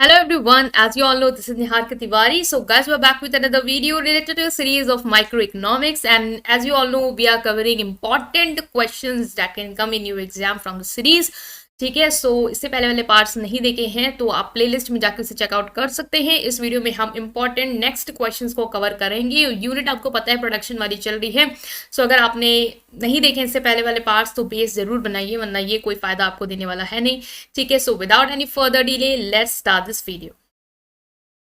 Hello everyone, as you all know, this is Niharika Tiwari. So guys, we're back with another video related to a series of microeconomics, and as you all know, we are covering important questions that can come in your exam from the series. ठीक है, सो इससे पहले वाले parts नहीं देखे हैं तो आप प्लेलिस्ट में जाकर उसे चेकआउट कर सकते हैं। इस वीडियो में हम इंपॉर्टेंट नेक्स्ट क्वेश्चंस को कवर करेंगे। यूनिट आपको पता है प्रोडक्शन वाली चल रही है, सो अगर आपने नहीं देखे इससे पहले वाले पार्ट्स तो बेस जरूर बनाइए, वरना ये कोई फायदा आपको देने वाला है नहीं। ठीक है, so without any further delay let's start this video.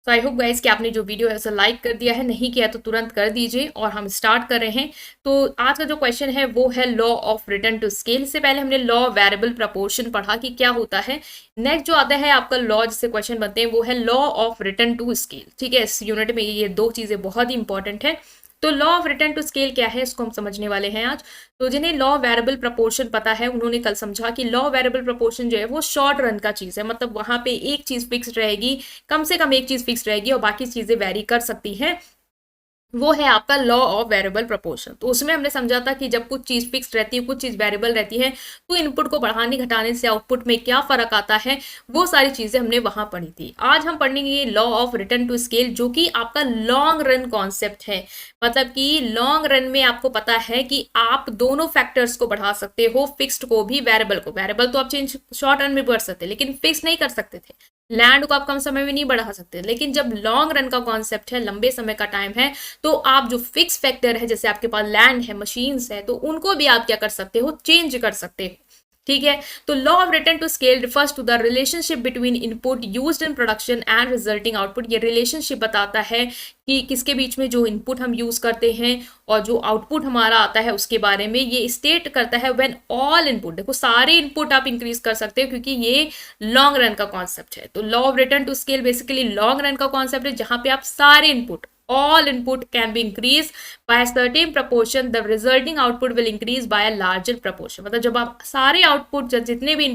तो आई होप गाइस कि आपने जो वीडियो है उसे लाइक कर दिया है, नहीं किया तो तुरंत कर दीजिए और हम स्टार्ट कर रहे हैं। तो आज का जो क्वेश्चन है वो है law of return to scale. इससे पहले हमने लॉ वेरिएबल प्रपोर्शन पढ़ा कि क्या होता है। नेक्स्ट जो आता है आपका लॉ जिससे क्वेश्चन बनते हैं वो है law of return to scale. ठीक है, इस यूनिट में ये दो चीजें बहुत ही इंपॉर्टेंट है। तो law of return to scale क्या है इसको हम समझने वाले हैं आज। तो जिन्हें लॉ वेरिएबल प्रपोर्शन पता है उन्होंने कल समझा कि लॉ वेरिएबल प्रपोर्शन जो है वो शॉर्ट रन का चीज है, मतलब वहां पे एक चीज फिक्स रहेगी, कम से कम एक चीज फिक्स रहेगी और बाकी चीजें वेरी कर सकती हैं। वो है आपका लॉ ऑफ वेरिएबल प्रपोर्शन। तो उसमें हमने समझा था कि जब कुछ चीज फिक्स रहती है, कुछ चीज वेरिएबल रहती है, तो इनपुट को बढ़ाने घटाने से आउटपुट में क्या फर्क आता है, वो सारी चीजें हमने वहां पढ़ी थी। आज हम पढ़ेंगे law of return to scale, जो कि आपका लॉन्ग रन कॉन्सेप्ट है। मतलब कि लॉन्ग रन में आपको पता है कि आप दोनों फैक्टर्स को बढ़ा सकते हो, फिक्स्ड को भी वेरिएबल को। वेरिएबल तो आप चेंज शॉर्ट रन में बढ़ सकते लेकिन फिक्स नहीं कर सकते थे। लैंड को आप कम समय में नहीं बढ़ा सकते, लेकिन जब लॉन्ग रन का कॉन्सेप्ट है, लंबे समय का टाइम है, तो आप जो फिक्स फैक्टर है, जैसे आपके पास लैंड है, मशीन्स है, तो उनको भी आप क्या कर सकते हो, चेंज कर सकते हो। ठीक है, तो law of return to scale refers to the relationship between input used in production and resulting output. ये रिलेशनशिप बताता है कि किसके बीच में जो इनपुट हम यूज करते हैं और जो आउटपुट हमारा आता है उसके बारे में ये स्टेट करता है। व्हेन ऑल इनपुट, देखो सारे इनपुट आप इंक्रीज कर सकते हो क्योंकि ये लॉन्ग रन का कॉन्सेप्ट है। तो law of return to scale basically long run का कॉन्सेप्ट है, जहां पे आप सारे input, all input can be increased by a certain proportion, the resulting output will increase by a larger proportion। मतलब जब आप सारे आउटपुट, जितने भी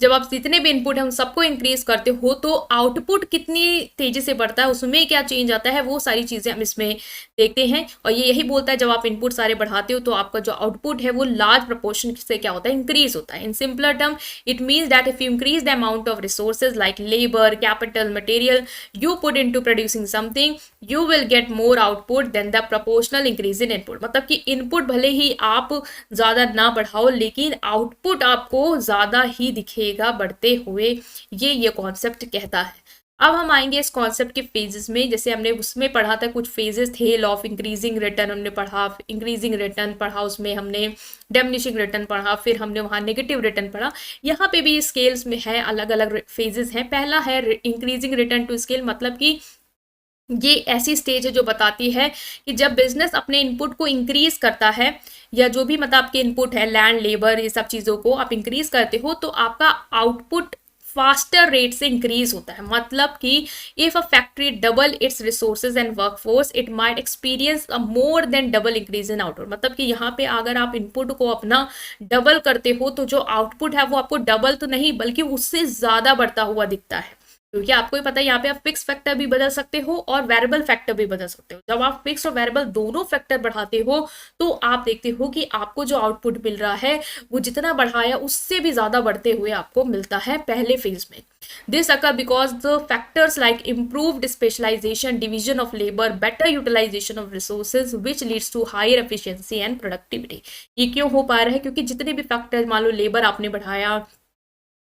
जब आप जितने भी इनपुट है उन सबको इंक्रीज करते हो तो आउटपुट कितनी तेजी से बढ़ता है, उसमें क्या चेंज आता है, वो सारी चीजें हम इसमें देखते हैं। और ये यही बोलता है जब आप इनपुट सारे बढ़ाते हो तो आपका जो आउटपुट है वो लार्ज प्रोपोर्शन से क्या होता है, इंक्रीज होता है। In simpler term it means that if you increase the amount of resources like labour, capital, material you put into producing something, you will get more output than the proportional increase in input. मतलब कि input भले ही आप ज्यादा ना बढ़ाओ लेकिन output आपको ज्यादा ही दिखेगा बढ़ते हुए, ये कॉन्सेप्ट कहता है। अब हम आएंगे इस कॉन्सेप्ट के फेजेस में। जैसे हमने उसमें पढ़ा था, कुछ फेजेस थे, लॉ ऑफ इंक्रीजिंग रिटर्न हमने पढ़ा, इंक्रीजिंग रिटर्न पढ़ा, उसमें हमने डिमिनिशिंग रिटर्न पढ़ा, फिर हमने वहां नेगेटिव रिटर्न पढ़ा। यहाँ पे भी स्केल्स में है, अलग अलग फेजेस हैं। पहला है इंक्रीजिंग रिटर्न टू स्केल, मतलब कि ये ऐसी स्टेज है जो बताती है कि जब बिजनेस अपने इनपुट को इंक्रीज करता है, या जो भी मतलब आपके इनपुट है, लैंड, लेबर, ये सब चीज़ों को आप इंक्रीज करते हो तो आपका आउटपुट फास्टर रेट से इंक्रीज होता है। मतलब कि if a factory double it's resources and workforce it might experience a more than double increase in output. मतलब कि यहाँ पे अगर आप इनपुट को अपना डबल करते हो तो जो आउटपुट है वो आपको डबल तो नहीं बल्कि उससे ज्यादा बढ़ता हुआ दिखता है। क्योंकि आपको ही पता है यहाँ पे आप फिक्स फैक्टर भी बदल सकते हो और वेरिएबल फैक्टर भी बदल सकते हो। जब आप फिक्स और वेरिएबल दोनों फैक्टर बढ़ाते हो तो आप देखते हो कि आपको जो आउटपुट मिल रहा है वो जितना बढ़ाया उससे भी ज्यादा बढ़ते हुए आपको मिलता है पहले फेज में। This occur because the factors like improved specialisation, division of labour, better utilisation of resources which leads to higher efficiency and productivity. ये क्यों हो पा रहा है, क्योंकि जितने भी फैक्टर, मान लो लेबर आपने बढ़ाया,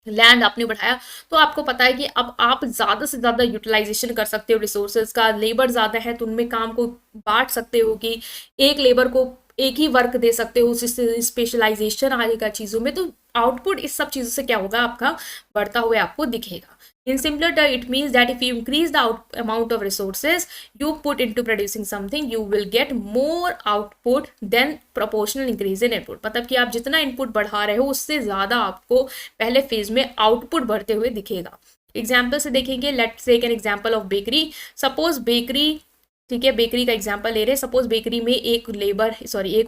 लैंड आपने बढ़ाया, तो आपको पता है कि अब आप ज्यादा से ज्यादा यूटिलाइजेशन कर सकते हो रिसोर्सेज का। लेबर ज्यादा है तो उनमें काम को बांट सकते हो कि एक लेबर को एक ही वर्क दे सकते हो, उससे स्पेशलाइजेशन आएगा चीजों में, तो आउटपुट इस सब चीजों से क्या होगा, आपका बढ़ता हुआ आपको दिखेगा। In simpler terms, it means that if you increase the amount of resources you put into producing something, you will get more output than proportional increase in input। मतलब कि आप जितना इनपुट बढ़ा रहे हो उससे ज्यादा आपको पहले फेज में आउटपुट बढ़ते हुए दिखेगा। एग्जाम्पल से देखेंगे, let's take an example of bakery. Suppose bakery, ठीक है, बेकरी का एग्जांपल ले रहे हैं। सपोज बेकरी में एक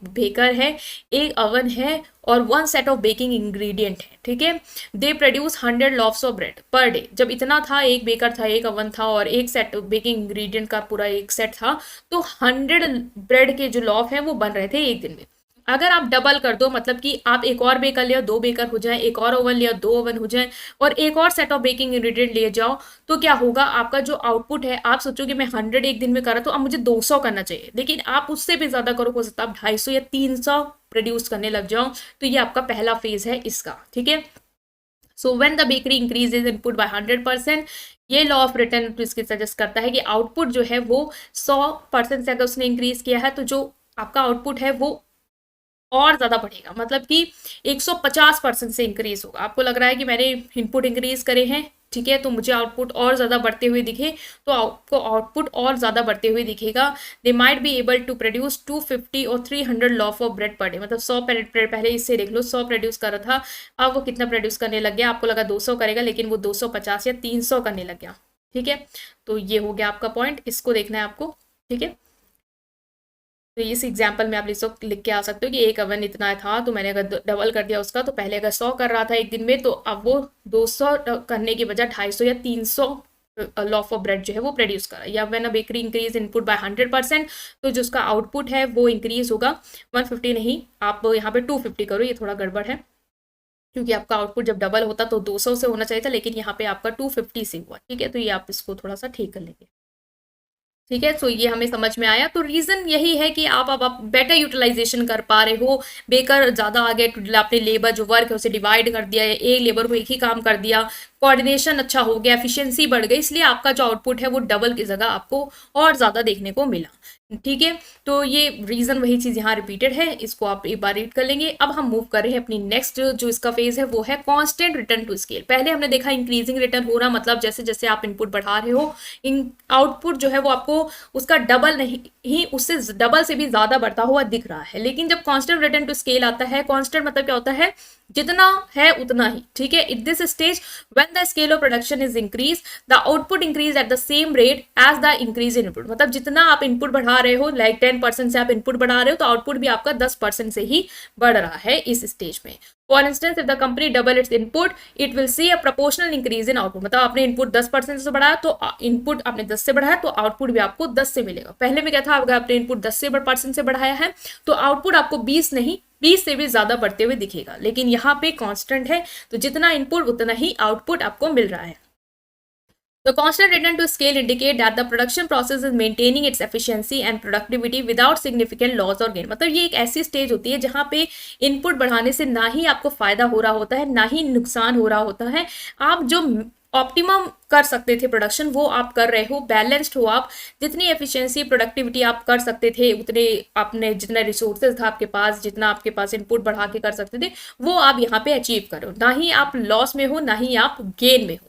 बेकर है, एक अवन है और 1 सेट ऑफ बेकिंग इंग्रेडिएंट है। ठीक है, they produce 100 laughs of bread per day. जब इतना था, एक बेकर था, एक अवन था और एक सेट बेकिंग इंग्रेडिएंट का पूरा एक सेट था, तो 100 ब्रेड के जो लॉफ है वो बन रहे थे एक दिन में। अगर आप डबल कर दो, मतलब कि आप एक और बेकर ले, 2 बेकर हो जाए, एक और ओवन लिया 2 ओवन हो जाए, और एक और सेट ऑफ बेकिंग इंग्रेडिएंट ले जाओ, तो क्या होगा, आपका जो आउटपुट है, आप सोचोगे मैं 100 एक दिन में करा तो अब मुझे 200 करना चाहिए, लेकिन आप उससे भी ज्यादा करो, हो सकता है आप 250 या 300 प्रोड्यूस करने लग जाओ। तो ये आपका पहला फेज है इसका, ठीक है। So when the bakery increases input by 100%, ये लॉ ऑफ रिटर्न तो इसके सजेस्ट करता है कि आउटपुट जो है वो 100% से अगर उसने इंक्रीज किया है, तो जो आपका आउटपुट है वो और ज्यादा बढ़ेगा, मतलब कि 150% से इंक्रीज होगा। आपको लग रहा है कि मैंने इनपुट इंक्रीज करे हैं, ठीक है, तो मुझे आउटपुट और ज्यादा बढ़ते हुए दिखे, तो आपको आउटपुट और ज्यादा बढ़ते हुए दिखेगा। They might be able to produce 250 और 300 loaf of bread per day, मतलब 100 ब्रेड, पहले इससे देख लो 100 प्रोड्यूस कर रहा था, अब वो कितना प्रोड्यूस करने लग गया, आपको लगा 200 करेगा, लेकिन वो 250 या 300 करने लग गया, ठीक है। तो ये हो गया आपका पॉइंट, इसको देखना है आपको, ठीक है। तो इस एग्जाम्पल में आप लिख के आ सकते हो कि एक ओवन इतना था, तो मैंने अगर डबल कर दिया उसका, तो पहले अगर 100 कर रहा था एक दिन में, तो अब वो 200 करने के बजाय 250 या 300 लॉफ ऑफ ब्रेड जो है वो प्रोड्यूस करा। या when a bakery increase input by 100%, तो जो उसका आउटपुट है वो इंक्रीज होगा 150 नहीं, आप यहाँ पे 250 करो, ये थोड़ा गड़बड़ है, क्योंकि आपका आउटपुट जब डबल होता तो 200 से होना चाहिए था, लेकिन यहाँ पे आपका 250 से हुआ, ठीक है। तो ये आप इसको थोड़ा सा ठीक कर लेंगे, ठीक है। सो ये हमें समझ में आया। तो रीजन यही है कि आप बेटर यूटिलाइजेशन कर पा रहे हो, बेकर ज्यादा आ गए, आपने लेबर जो वर्क है उसे डिवाइड कर दिया है, एक लेबर को एक ही काम कर दिया, कोऑर्डिनेशन अच्छा हो गया, एफिशिएंसी बढ़ गई, इसलिए आपका जो आउटपुट है वो डबल की जगह आपको और ज्यादा देखने को मिला, ठीक है। तो ये रीजन वही चीज यहाँ रिपीटेड है, इसको आप एक बार रीड कर लेंगे। अब हम मूव कर रहे हैं अपनी नेक्स्ट जो इसका फेज है वो है कांस्टेंट रिटर्न टू स्केल। पहले हमने देखा इंक्रीजिंग रिटर्न हो रहा, मतलब जैसे जैसे आप इनपुट बढ़ा रहे हो, इन आउटपुट जो है वो आपको उसका डबल नहीं ही, उससे डबल से भी ज्यादा बढ़ता हुआ दिख रहा है। लेकिन जब कांस्टेंट रिटर्न टू स्केल आता है, कांस्टेंट मतलब क्या होता है, जितना है उतना ही, ठीक है। In this stage when the scale of production is increase, the output increase at the same rate as the increase in input, मतलब जितना आप इनपुट बढ़ा रहे हो, लाइक 10% से आप इनपुट बढ़ा रहे हो, तो आउटपुट भी आपका 10% से ही बढ़ रहा है इस स्टेज में। For instance if the company double it's input, it will see a proportional increase in output, मतलब आपने इनपुट 10% से बढ़ाया, तो इनपुट आपने 10 से बढ़ाया, तो आउटपुट भी आपको 10 से मिलेगा। पहले में क्या था, अगर आपने इनपुट 10% से बढ़ाया है, तो आउटपुट आपको 20 नहीं 20 से भी ज्यादा बढ़ते हुए दिखेगा। लेकिन यहाँ पे कांस्टेंट है, तो जितना इनपुट उतना ही आउटपुट आपको मिल रहा है। The constant return to scale indicate that the production process is maintaining its efficiency and productivity without significant loss or gain, मतलब ये एक ऐसी स्टेज होती है जहाँ पे इनपुट बढ़ाने से ना ही आपको फायदा हो रहा होता है, ना ही नुकसान हो रहा होता है। आप जो ऑप्टिमम कर सकते थे प्रोडक्शन, वो आप कर रहे हो, बैलेंस्ड हो आप, जितनी एफिशिएंसी प्रोडक्टिविटी आप कर सकते थे, उतने आपने जितना रिसोर्सेज था आपके पास, जितना आपके पास इनपुट बढ़ा के कर सकते थे, वो आप यहाँ पे अचीव करो, ना ही आप लॉस में हो, ना ही आप गेन में हो,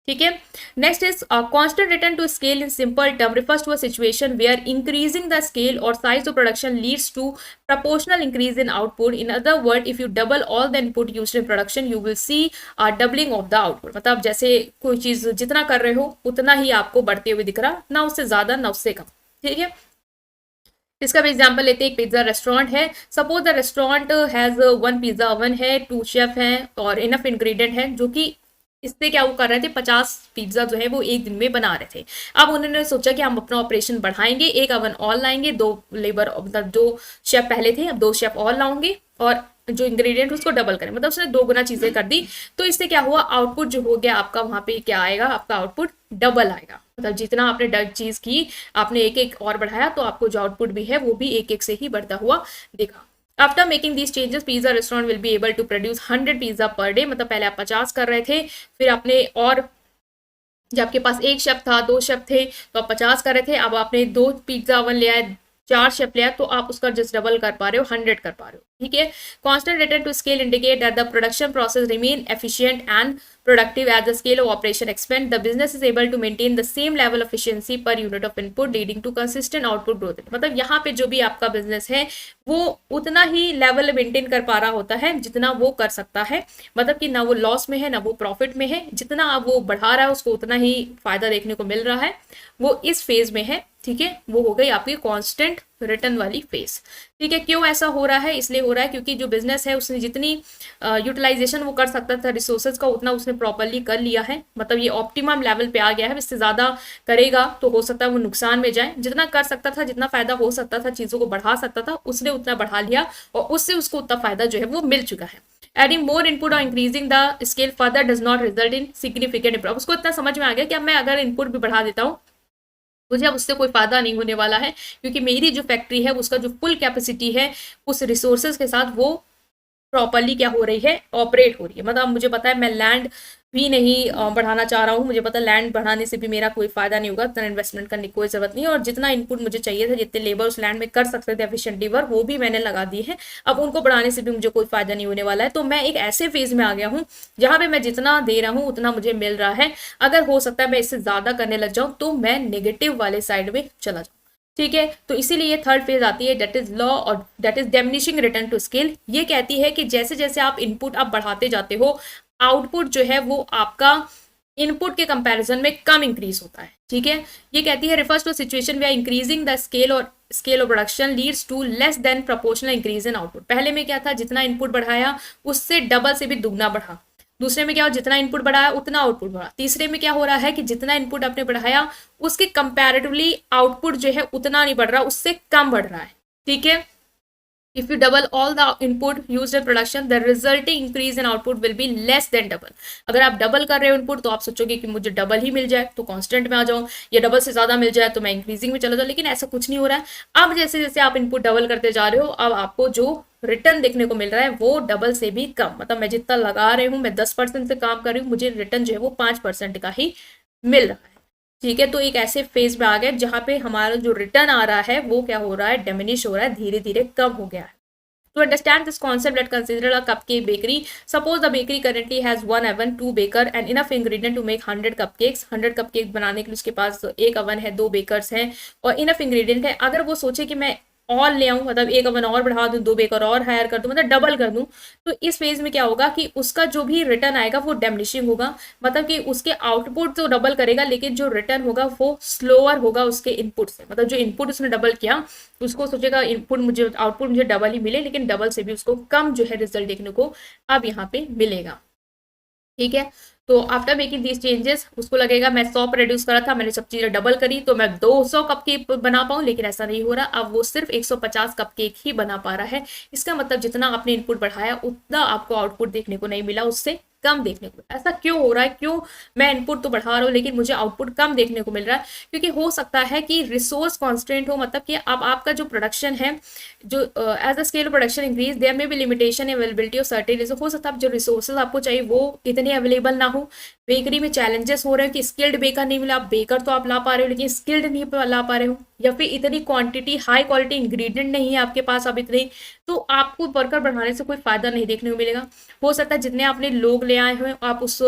ठीक है। Next is constant return to scale in simple term refers to a situation where increasing the scale और size of production leads to proportional increase in output. In other words, if you double all the input used in production, you will see a doubling of the output. मतलब जैसे कोई चीज जितना कर रहे हो उतना ही आपको बढ़ते हुए दिख रहा, ना उससे ज्यादा ना उससे कम, ठीक है। इसका भी एग्जांपल लेते हैं, एक पिज्जा रेस्टोरेंट है। Suppose the restaurant has 1 pizza oven है, 2 शेफ हैं और इनफ इंग्रेडिएंट है, जो कि इससे क्या वो कर रहे थे, 50 पिज्जा जो है वो एक दिन में बना रहे थे। अब उन्होंने सोचा कि हम अपना ऑपरेशन बढ़ाएंगे, एक ओवन और लाएंगे, 2 लेबर, मतलब 2 शेफ पहले थे, अब 2 शेफ और लाऊंगे, और जो इंग्रेडिएंट उसको डबल करें, मतलब उसने 2 गुना चीजें कर दी। तो इससे क्या हुआ, आउटपुट जो हो गया आपका, वहां पे क्या आएगा, आपका आउटपुट डबल आएगा, मतलब जितना आपने डबल चीज की, आपने एक एक और बढ़ाया, तो आपको जो आउटपुट भी है वो भी एक एक से ही बढ़ता हुआ दिखा। After making these changes, pizza restaurant will be able to produce 100 pizza per day, मतलब पहले आप 50 कर रहे थे, फिर आपने और जब आपके पास एक शेफ था, 2 शेफ थे, तो आप 50 कर रहे थे, अब आपने 2 पिज्जा ओवन ले आए, 4 शेफ ले आए, तो आप उसका जस्ट डबल कर पा रहे हो, 100 कर पा रहे हो, ठीक है। Constant return to scale indicate that the production process remain efficient and productive as the scale of operation expand, the business is able to maintain the same level of efficiency per unit of input leading to consistent output growth। मतलब यहाँ पे जो भी आपका business है वो उतना ही level maintain कर पा रहा होता है जितना वो कर सकता है, मतलब कि ना वो लॉस में है ना वो प्रॉफिट में है, जितना वो बढ़ा रहा है उसको उतना ही फायदा देखने को मिल रहा है, वो इस फेज में है, ठीक है, वो हो गई आपकी कांस्टेंट रिटर्न वाली फेज। ठीक है, क्यों ऐसा हो रहा है? इसलिए हो रहा है क्योंकि जो बिजनेस है उसने जितनी यूटिलाइजेशन वो कर सकता था रिसोर्सेज का उतना उसने प्रॉपरली कर लिया है, मतलब ये ऑप्टिमम लेवल पे आ गया है। इससे ज़्यादा करेगा तो हो सकता है वो नुकसान में जाए। जितना कर सकता था, जितना फायदा हो सकता था, चीज़ों को बढ़ा सकता था, उसने उतना बढ़ा लिया और उससे उसको उतना फायदा जो है वो मिल चुका है। एडिंग मोर इनपुट और increasing the scale further does not result in significant improve. उसको इतना समझ में आ गया कि अब मैं अगर इनपुट भी बढ़ा देता हूँ मुझे अब उससे कोई फायदा नहीं होने वाला है, क्योंकि मेरी जो फैक्ट्री है उसका जो फुल कैपेसिटी है उस रिसोर्सेज के साथ वो प्रॉपरली क्या हो रही है, ऑपरेट हो रही है। मतलब मुझे पता है मैं लैंड भी नहीं बढ़ाना चाह रहा हूँ, मुझे पता है लैंड बढ़ाने से भी मेरा कोई फायदा नहीं होगा, इतना इन्वेस्टमेंट करने की कोई जरूरत नहीं है। और जितना इनपुट मुझे चाहिए था, जितने लेबर उस लैंड में कर सकते थे एफिशिएंटली वर्क, वो भी मैंने लगा दिए हैं। अब उनको बढ़ाने से भी मुझे कोई फायदा नहीं होने वाला है। तो मैं एक ऐसे फेज में आ गया हूँ जहां पे मैं जितना दे रहा हूँ उतना मुझे मिल रहा है। अगर हो सकता है मैं इससे ज्यादा करने लग जाऊं तो मैं नेगेटिव वाले साइड में चला जाऊं। ठीक है, तो इसीलिए थर्ड फेज आती है, दैट इज लॉ और that is diminishing return to scale. ये कहती है कि जैसे जैसे आप इनपुट आप बढ़ाते जाते हो, आउटपुट जो है वो आपका इनपुट के कंपैरिजन में कम इंक्रीज होता है। ठीक है, ये कहती है refers to situation we are increasing the scale of production leads to less than proportional increase in output. पहले में क्या था, जितना इनपुट बढ़ाया उससे डबल से भी दुगना बढ़ा। दूसरे में क्या हो, जितना इनपुट बढ़ाया उतना आउटपुट बढ़ा। तीसरे में क्या हो रहा है कि जितना इनपुट आपने बढ़ाया उसके कंपैरेटिवली आउटपुट जो है उतना नहीं बढ़ रहा, उससे कम बढ़ रहा है। ठीक है, if you double all the input used in production the resulting increase in output will be less than double। अगर आप डबल कर रहे हो इनपुट तो आप सोचोगे कि मुझे डबल ही मिल जाए तो कांस्टेंट में आ जाऊं, या डबल से ज्यादा मिल जाए तो मैं इंक्रीजिंग में चला जाऊं, लेकिन ऐसा कुछ नहीं हो रहा है। अब जैसे जैसे आप इनपुट डबल करते जा रहे हो, अब आपको जो रिटर्न देखने को मिल रहा है वो डबल से भी कम, मतलब मैं जितना लगा रही हूँ, मैं 10% से काम कर रही हूँ, मुझे रिटर्न जो है वो 5% का ही मिल रहा है। ठीक है, तो एक ऐसे फेज में आ गए जहां पे हमारा जो रिटर्न आ रहा है वो क्या हो रहा है, डिमिनिश हो रहा है, धीरे धीरे कम हो गया है। To understand this concept, let's consider a cupcake bakery. Suppose the bakery currently has one oven, two baker, and enough ingredient to make 100 cupcakes. 100 cupcakes बनाने के लिए उसके पास एक अवन है, दो बेकर्स हैं और इनफ इंग्रेडिएंट है। अगर वो सोचे कि मैं और ले आऊं, मतलब एक अवन और बढ़ा दूं, दो बेकर और हायर कर दूं, मतलब डबल कर दूं, तो इस फेज में क्या होगा कि उसका जो भी रिटर्न आएगा वो डिमिनिशिंग होगा। मतलब कि उसके आउटपुट तो डबल करेगा लेकिन जो रिटर्न होगा वो स्लोअर होगा उसके इनपुट से। मतलब जो इनपुट उसने डबल किया उसको सोचेगा इनपुट मुझे आउटपुट मुझे डबल ही मिले, लेकिन डबल से भी उसको कम जो है रिजल्ट देखने को अब यहाँ पे मिलेगा। ठीक है, तो आफ्टर मेकिंग दीज चेंजेस उसको लगेगा मैं 100 प्रोड्यूस करा था, मैंने सब चीजें डबल करी तो मैं 200 कपकेक बना पाऊं, लेकिन ऐसा नहीं हो रहा। अब वो सिर्फ 150 कपकेक ही बना पा रहा है। इसका मतलब जितना आपने इनपुट बढ़ाया उतना आपको आउटपुट देखने को नहीं मिला, उससे कम देखने को। ऐसा क्यों हो रहा है, क्यों मैं इनपुट तो बढ़ा रहा हूँ लेकिन मुझे आउटपुट कम देखने को मिल रहा है? क्योंकि हो सकता है कि रिसोर्स कॉन्स्टेंट हो, मतलब कि अब आपका जो प्रोडक्शन है, जो as the scale of production increase there में भी limitation availability of certain resource. हो सकता है जो रिसोर्सेज आपको चाहिए वो इतने अवेलेबल ना हो। बेकरी में चैलेंजेस हो रहे हैं कि स्किल्ड बेकर नहीं मिला। बेकर तो आप ला पा रहे हो लेकिन स्किल्ड नहीं ला पा रहे हो, या फिर इतनी क्वांटिटी हाई क्वालिटी इंग्रेडिएंट नहीं है आपके पास अब इतने, तो आपको वर्कर बढ़ाने से कोई फायदा नहीं देखने को मिलेगा। हो सकता है जितने आपने लोग ले आए हुए आप उस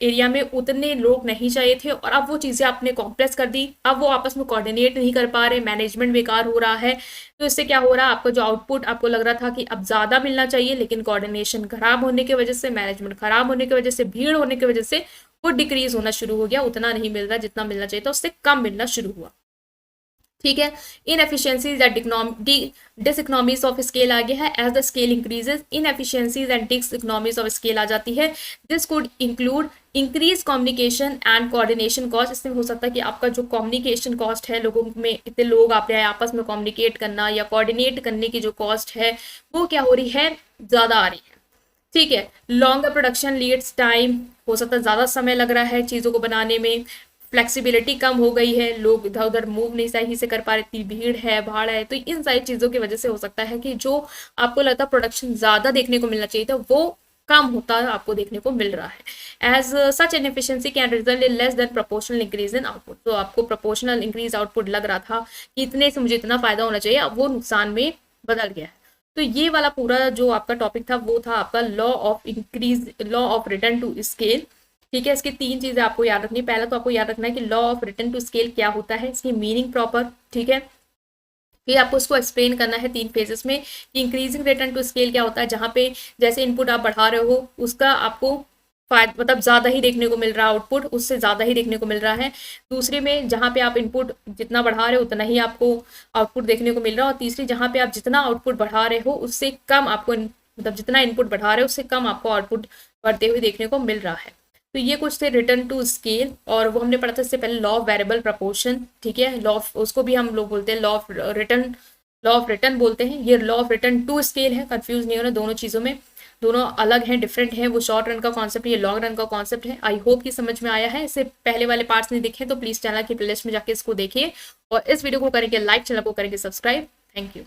एरिया में उतने लोग नहीं चाहिए थे और अब वो चीज़ें आपने कॉम्प्लेक्स कर दी, अब वो आपस में कोऑर्डिनेट नहीं कर पा रहे, मैनेजमेंट बेकार हो रहा है। तो इससे क्या हो रहा है, आपका जो आउटपुट आपको लग रहा था कि अब ज़्यादा मिलना चाहिए, लेकिन कोऑर्डिनेशन खराब होने की वजह से, मैनेजमेंट खराब होने की वजह से, भीड़ होने की वजह से वो डिक्रीज होना शुरू हो गया, उतना नहीं मिल रहा जितना मिलना चाहिए था, उससे कम मिलना शुरू हुआ। ठीक है, inefficiencies and diseconomies of scale आ गया है। As the scale increases inefficiencies and diseconomies of scale आ जाती है। This could include increase communication and coordination cost. इसमें हो सकता है कि आपका जो कम्युनिकेशन कॉस्ट है, लोगों में इतने लोग आप आपस में कम्युनिकेट करना या कोऑर्डिनेट करने की जो कॉस्ट है वो क्या हो रही है, ज़्यादा आ रही है। ठीक है, लॉन्गर प्रोडक्शन लीड्स टाइम, हो सकता है ज़्यादा समय लग रहा है चीज़ों को बनाने में। फ्लेक्सिबिलिटी कम हो गई है, लोग इधर उधर मूव नहीं सही से कर पा रहे, इतनी भीड़ है, भाड़ है, तो इन सारी चीज़ों की वजह से हो सकता है कि जो आपको लगता है प्रोडक्शन ज़्यादा देखने को मिलना चाहिए था वो कम होता आपको देखने को मिल रहा है। As such inefficiency can result in less than proportional increase in output. तो आपको प्रोपोर्शनल इंक्रीज आउटपुट लग रहा था कि इतने से मुझे इतना फायदा होना चाहिए, अब वो नुकसान में बदल गया है। तो ये वाला पूरा जो आपका टॉपिक था वो था आपका law of return to scale. ठीक है, इसकी तीन चीजें आपको याद रखनी। पहला तो आपको याद रखना है कि law of return to scale क्या होता है, इसकी मीनिंग प्रॉपर। ठीक है, फिर आपको इसको एक्सप्लेन करना है तीन फेजेस में कि इंक्रीजिंग रिटर्न टू स्केल क्या होता है, जहाँ पे जैसे इनपुट आप बढ़ा रहे हो उसका आपको मतलब ज़्यादा ही देखने को मिल रहा है, आउटपुट उससे ज़्यादा ही देखने को मिल रहा है। दूसरे में जहाँ पे आप इनपुट जितना बढ़ा रहे हो उतना ही आपको आउटपुट देखने को मिल रहा है, और तीसरी जहाँ पे आप जितना आउटपुट बढ़ा रहे हो उससे कम आपको मतलब जितना इनपुट बढ़ा रहे हो उससे कम आपको आउटपुट बढ़ते हुए देखने को मिल रहा है। तो ये कुछ थे रिटर्न टू स्केल, और वो हमने पढ़ा था इससे पहले लॉ ऑफ वेरिएबल प्रपोर्शन, ठीक है, लॉ ऑफ उसको भी हम लोग बोलते हैं लॉ ऑफ रिटर्न बोलते हैं। ये law of return to scale है, कंफ्यूज नहीं होना दोनों चीज़ों में, दोनों अलग हैं, डिफरेंट हैं। वो शॉर्ट रन का कॉन्सेप्ट है, ये लॉन्ग रन का कॉन्सेप्ट है। आई होप कि समझ में आया है। इससे पहले वाले पार्ट्स नहीं देखे तो प्लीज़ चैनल की प्लेलिस्ट में जाके इसको देखिए, और इस वीडियो को करेंगे लाइक, चैनल को करेंगे सब्सक्राइब। Thank you.